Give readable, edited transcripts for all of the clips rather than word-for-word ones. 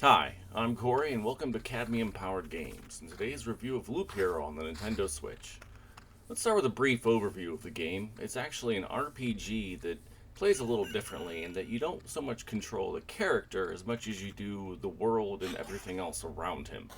Hi, I'm Corey, and welcome to Cadmium Powered Games, and today's review of Loop Hero on the Nintendo Switch. Let's start with a brief overview of the game. It's actually an RPG that plays a little differently in that you don't so much control the character as much as you do the world and everything else around him,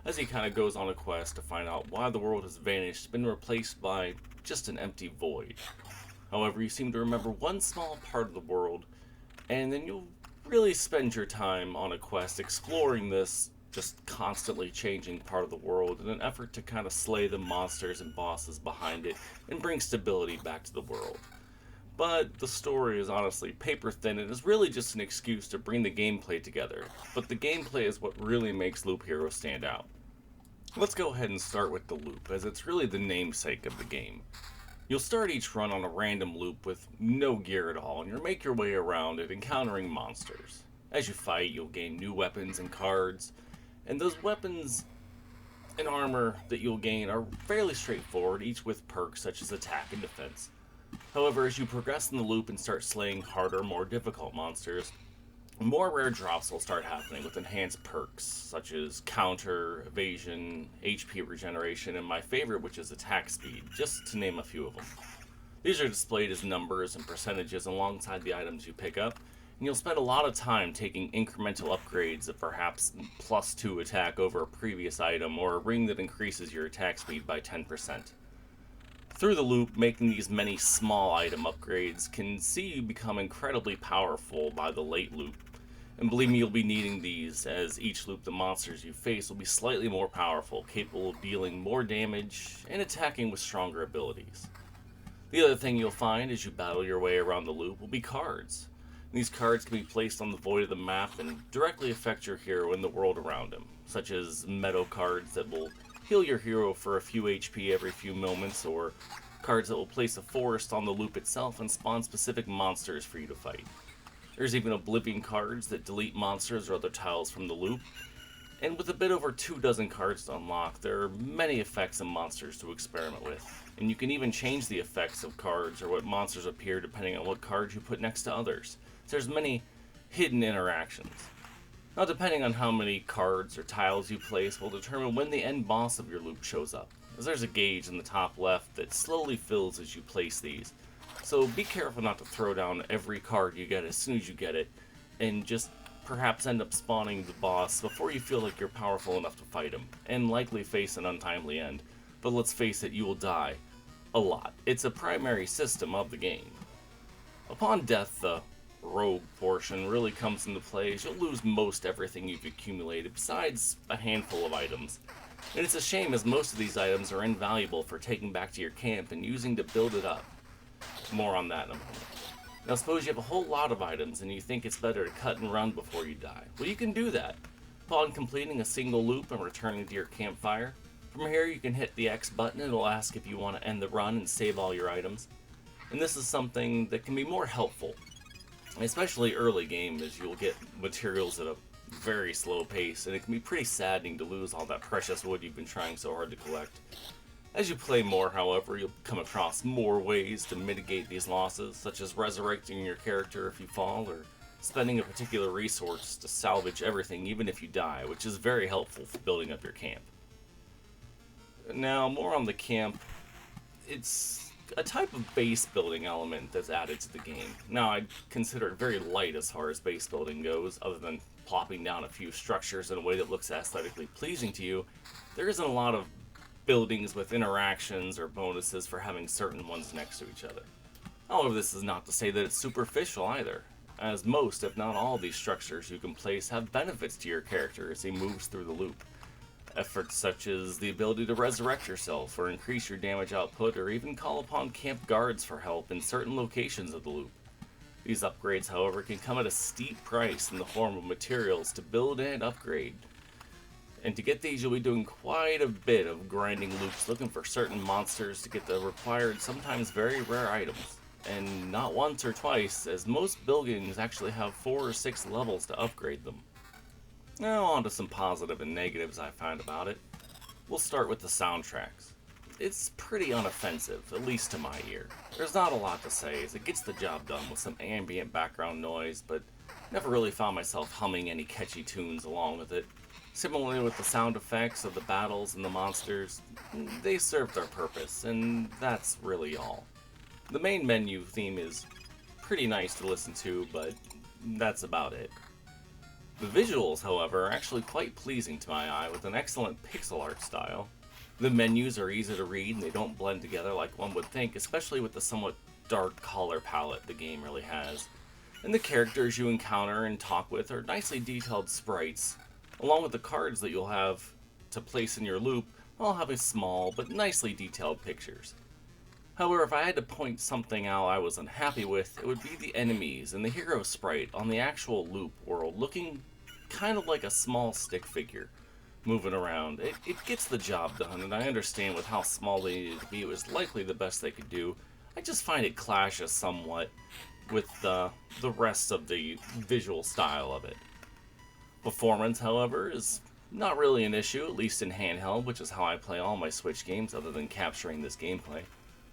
as he kind of goes on a quest to find out why the world has vanished, been replaced by just an empty void. However, you seem to remember one small part of the world, and then you'll really spend your time on a quest exploring this just constantly changing part of the world in an effort to kind of slay the monsters and bosses behind it and bring stability back to the world. But the story is honestly paper thin and is really just an excuse to bring the gameplay together. But the gameplay is what really makes Loop Hero stand out. Let's go ahead and start with the loop, as it's really the namesake of the game. You'll start each run on a random loop with no gear at all, and you'll make your way around it, encountering monsters. As you fight, you'll gain new weapons and cards, and those weapons and armor that you'll gain are fairly straightforward, each with perks such as attack and defense. However, as you progress in the loop and start slaying harder, more difficult monsters, more rare drops will start happening with enhanced perks such as counter, evasion, HP regeneration, and my favorite, which is attack speed, just to name a few of them. These are displayed as numbers and percentages alongside the items you pick up, and you'll spend a lot of time taking incremental upgrades of perhaps plus 2 attack over a previous item or a ring that increases your attack speed by 10%. Through the loop, making these many small item upgrades can see you become incredibly powerful by the late loop. And believe me, you'll be needing these, as each loop the monsters you face will be slightly more powerful, capable of dealing more damage and attacking with stronger abilities. The other thing you'll find as you battle your way around the loop will be cards. These cards can be placed on the void of the map and directly affect your hero and the world around him, such as meadow cards that will heal your hero for a few HP every few moments, or cards that will place a forest on the loop itself and spawn specific monsters for you to fight. There's even Oblivion cards that delete monsters or other tiles from the loop. And with a bit over 2 dozen cards to unlock, there are many effects and monsters to experiment with. And you can even change the effects of cards or what monsters appear depending on what cards you put next to others. So there's many hidden interactions. Now, depending on how many cards or tiles you place will determine when the end boss of your loop shows up, as there's a gauge in the top left that slowly fills as you place these. So be careful not to throw down every card you get as soon as you get it, and just perhaps end up spawning the boss before you feel like you're powerful enough to fight him, and likely face an untimely end. But let's face it, you will die a lot. It's a primary system of the game. Upon death, the rogue portion really comes into play, as you'll lose most everything you've accumulated besides a handful of items. And it's a shame, as most of these items are invaluable for taking back to your camp and using to build it up. More on that in a moment. Now, suppose you have a whole lot of items and you think it's better to cut and run before you die. Well, you can do that. Upon completing a single loop and returning to your campfire, from here you can hit the X button and it'll ask if you want to end the run and save all your items. And this is something that can be more helpful, especially early game, as you'll get materials at a very slow pace, and it can be pretty saddening to lose all that precious wood you've been trying so hard to collect. As you play more, however, you'll come across more ways to mitigate these losses, such as resurrecting your character if you fall, or spending a particular resource to salvage everything even if you die, which is very helpful for building up your camp. Now, more on the camp, it's a type of base building element that's added to the game. Now, I'd consider it very light as far as base building goes, other than plopping down a few structures in a way that looks aesthetically pleasing to you. There isn't a lot of buildings with interactions or bonuses for having certain ones next to each other. However, this is not to say that it's superficial either, as most, if not all, of these structures you can place have benefits to your character as he moves through the loop. Efforts such as the ability to resurrect yourself or increase your damage output, or even call upon camp guards for help in certain locations of the loop. These upgrades, however, can come at a steep price in the form of materials to build and upgrade. And to get these, you'll be doing quite a bit of grinding loops looking for certain monsters to get the required, sometimes very rare items. And not once or twice, as most buildings actually have 4 or 6 levels to upgrade them. Now on to some positive and negatives I found about it. We'll start with the soundtracks. It's pretty unoffensive, at least to my ear. There's not a lot to say, as it gets the job done with some ambient background noise, but Never really found myself humming any catchy tunes along with it. Similarly with the sound effects of the battles and the monsters, they served their purpose, and that's really all. The main menu theme is pretty nice to listen to, but that's about it. The visuals, however, are actually quite pleasing to my eye with an excellent pixel art style. The menus are easy to read and they don't blend together like one would think, especially with the somewhat dark color palette the game really has. And the characters you encounter and talk with are nicely detailed sprites, along with the cards that you'll have to place in your loop, all having small but nicely detailed pictures. However, if I had to point something out I was unhappy with, it would be the enemies and the hero sprite on the actual loop world looking kind of like a small stick figure moving around. It gets the job done, and I understand with how small they needed to be, it was likely the best they could do. I just find it clashes somewhat with the rest of the visual style of it. Performance, however, is not really an issue, at least in handheld, which is how I play all my Switch games other than capturing this gameplay.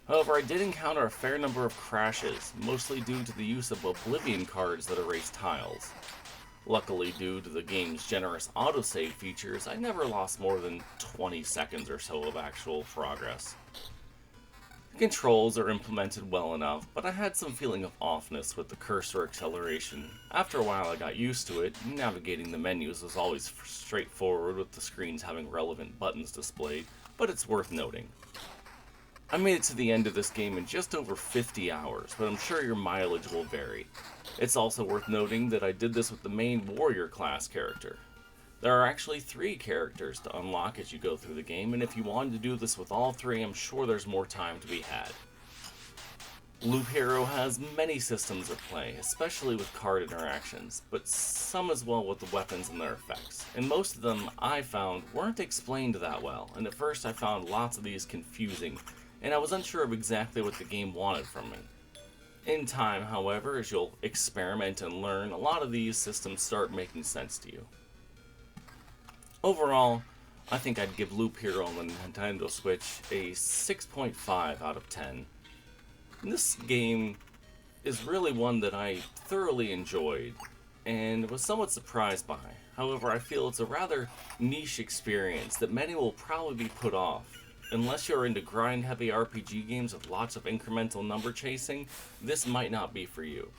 However, I did encounter a fair number of crashes, mostly due to the use of Oblivion cards that erase tiles. Luckily, due to the game's generous autosave features, I never lost more than 20 seconds or so of actual progress. The controls are implemented well enough, but I had some feeling of offness with the cursor acceleration. After a while I got used to it, navigating the menus was always straightforward with the screens having relevant buttons displayed, but it's worth noting. I made it to the end of this game in just over 50 hours, but I'm sure your mileage will vary. It's also worth noting that I did this with the main warrior class character. There are actually 3 characters to unlock as you go through the game, and if you wanted to do this with all 3, I'm sure there's more time to be had. Loop Hero has many systems at play, especially with card interactions, but some as well with the weapons and their effects, and most of them I found weren't explained that well, and at first I found lots of these confusing, and I was unsure of exactly what the game wanted from me. In time, however, as you'll experiment and learn, a lot of these systems start making sense to you. Overall, I think I'd give Loop Hero on the Nintendo Switch a 6.5 out of 10. This game is really one that I thoroughly enjoyed and was somewhat surprised by. However, I feel it's a rather niche experience that many will probably be put off. Unless you're into grind-heavy RPG games with lots of incremental number chasing, this might not be for you.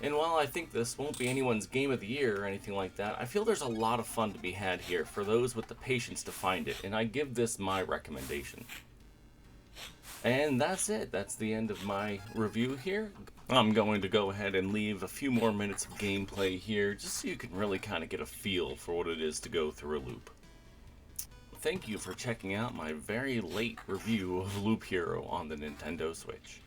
And while I think this won't be anyone's game of the year or anything like that, I feel there's a lot of fun to be had here for those with the patience to find it, and I give this my recommendation. And that's it. That's the end of my review here. I'm going to go ahead and leave a few more minutes of gameplay here, just so you can really kind of get a feel for what it is to go through a loop. Thank you for checking out my very late review of Loop Hero on the Nintendo Switch.